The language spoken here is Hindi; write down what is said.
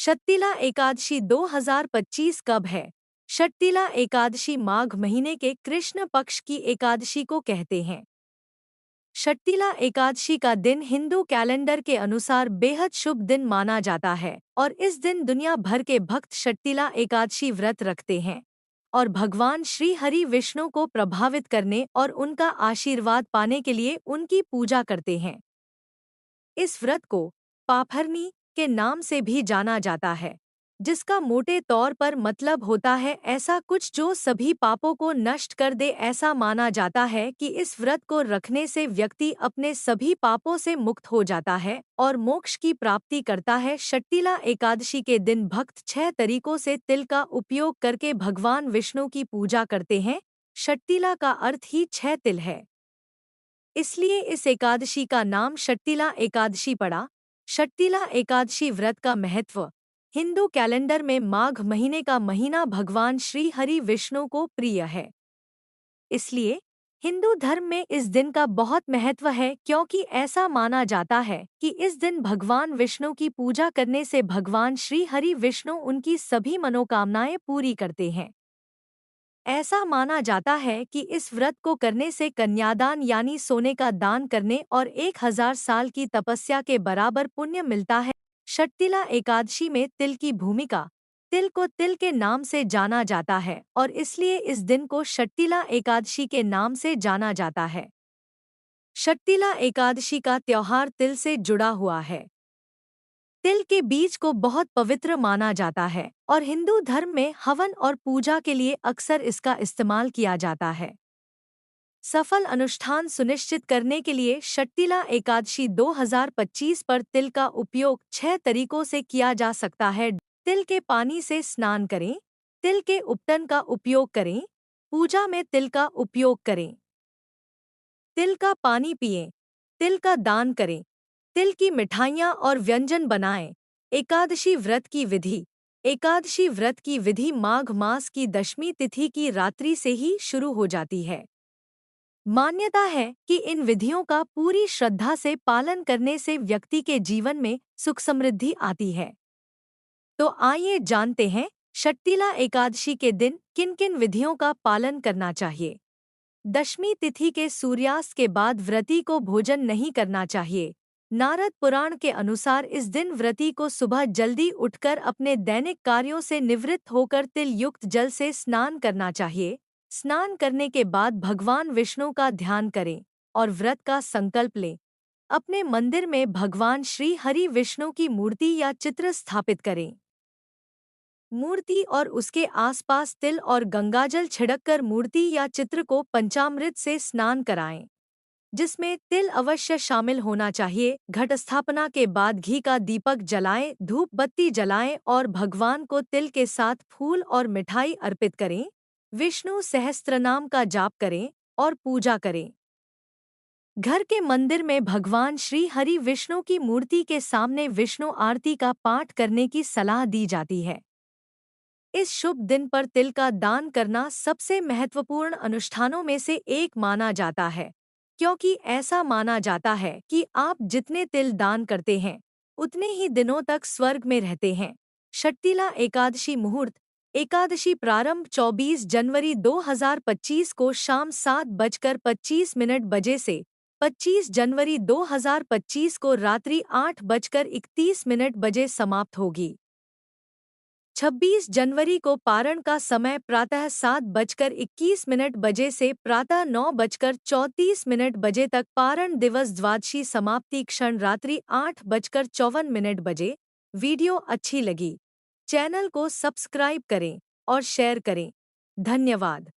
शट्टिला एकादशी 2025 कब है? शट्टिला एकादशी माघ महीने के कृष्ण पक्ष की एकादशी को कहते हैं। शट्टिला एकादशी का दिन हिंदू कैलेंडर के अनुसार बेहद शुभ दिन माना जाता है और इस दिन दुनिया भर के भक्त शट्टिला एकादशी व्रत रखते हैं और भगवान श्री हरि विष्णु को प्रभावित करने और उनका आशीर्वाद पाने के लिए उनकी पूजा करते हैं। इस व्रत को पापहरनी के नाम से भी जाना जाता है, जिसका मोटे तौर पर मतलब होता है ऐसा कुछ जो सभी पापों को नष्ट कर दे। ऐसा माना जाता है कि इस व्रत को रखने से व्यक्ति अपने सभी पापों से मुक्त हो जाता है और मोक्ष की प्राप्ति करता है। शट्टिला एकादशी के दिन भक्त 6 तरीकों से तिल का उपयोग करके भगवान विष्णु की पूजा करते हैं। शट्टिला का अर्थ ही 6 तिल है, इसलिए इस एकादशी का नाम शट्टिला एकादशी पड़ा। शट्टिला एकादशी व्रत का महत्व। हिंदू कैलेंडर में माघ महीने का महीना भगवान श्री हरि विष्णु को प्रिय है, इसलिए हिंदू धर्म में इस दिन का बहुत महत्व है, क्योंकि ऐसा माना जाता है कि इस दिन भगवान विष्णु की पूजा करने से भगवान श्री हरि विष्णु उनकी सभी मनोकामनाएं पूरी करते हैं। ऐसा माना जाता है कि इस व्रत को करने से कन्यादान यानी सोने का दान करने और 1000 साल की तपस्या के बराबर पुण्य मिलता है। शट्टिला एकादशी में तिल की भूमिका। तिल को तिल के नाम से जाना जाता है और इसलिए इस दिन को शट्टिला एकादशी के नाम से जाना जाता है। शट्टिला एकादशी का त्योहार तिल से जुड़ा हुआ है। तिल के बीज को बहुत पवित्र माना जाता है और हिंदू धर्म में हवन और पूजा के लिए अक्सर इसका इस्तेमाल किया जाता है। सफल अनुष्ठान सुनिश्चित करने के लिए शट्टिला एकादशी 2025 पर तिल का उपयोग 6 तरीकों से किया जा सकता है। तिल के पानी से स्नान करें, तिल के उपटन का उपयोग करें, पूजा में तिल का उपयोग करें, तिल का पानी पिएं, तिल का दान करें, तिल की मिठाइयाँ और व्यंजन बनाएं। एकादशी व्रत की विधि। एकादशी व्रत की विधि माघ मास की दशमी तिथि की रात्रि से ही शुरू हो जाती है। मान्यता है कि इन विधियों का पूरी श्रद्धा से पालन करने से व्यक्ति के जीवन में सुख समृद्धि आती है। तो आइए जानते हैं शट्टिला एकादशी के दिन किन किन विधियों का पालन करना चाहिए। दशमी तिथि के सूर्यास्त के बाद व्रती को भोजन नहीं करना चाहिए। नारद पुराण के अनुसार इस दिन व्रती को सुबह जल्दी उठकर अपने दैनिक कार्यों से निवृत्त होकर तिल युक्त जल से स्नान करना चाहिए। स्नान करने के बाद भगवान विष्णु का ध्यान करें और व्रत का संकल्प लें। अपने मंदिर में भगवान श्री हरि विष्णु की मूर्ति या चित्र स्थापित करें। मूर्ति और उसके आसपास तिल और गंगाजल छिड़ककर मूर्ति या चित्र को पंचामृत से स्नान कराएं, जिसमें तिल अवश्य शामिल होना चाहिए। घट स्थापना के बाद घी का दीपक जलाएं, धूप बत्ती जलाएं और भगवान को तिल के साथ फूल और मिठाई अर्पित करें। विष्णु सहस्त्रनाम का जाप करें और पूजा करें। घर के मंदिर में भगवान श्री हरि विष्णु की मूर्ति के सामने विष्णु आरती का पाठ करने की सलाह दी जाती है। इस शुभ दिन पर तिल का दान करना सबसे महत्वपूर्ण अनुष्ठानों में से एक माना जाता है, क्योंकि ऐसा माना जाता है कि आप जितने तिल दान करते हैं उतने ही दिनों तक स्वर्ग में रहते हैं। शट्टिला एकादशी मुहूर्त। एकादशी प्रारंभ 24 जनवरी 2025 को शाम 7:25 बजे से 25 जनवरी 2025 को रात्रि 8:31 बजे समाप्त होगी। 26 जनवरी को पारण का समय प्रातः 7:21 बजे से प्रातः 9:34 बजे तक। पारण दिवस द्वादशी समाप्ति क्षण रात्रि 8:54 बजे। वीडियो अच्छी लगी चैनल को सब्सक्राइब करें और शेयर करें। धन्यवाद।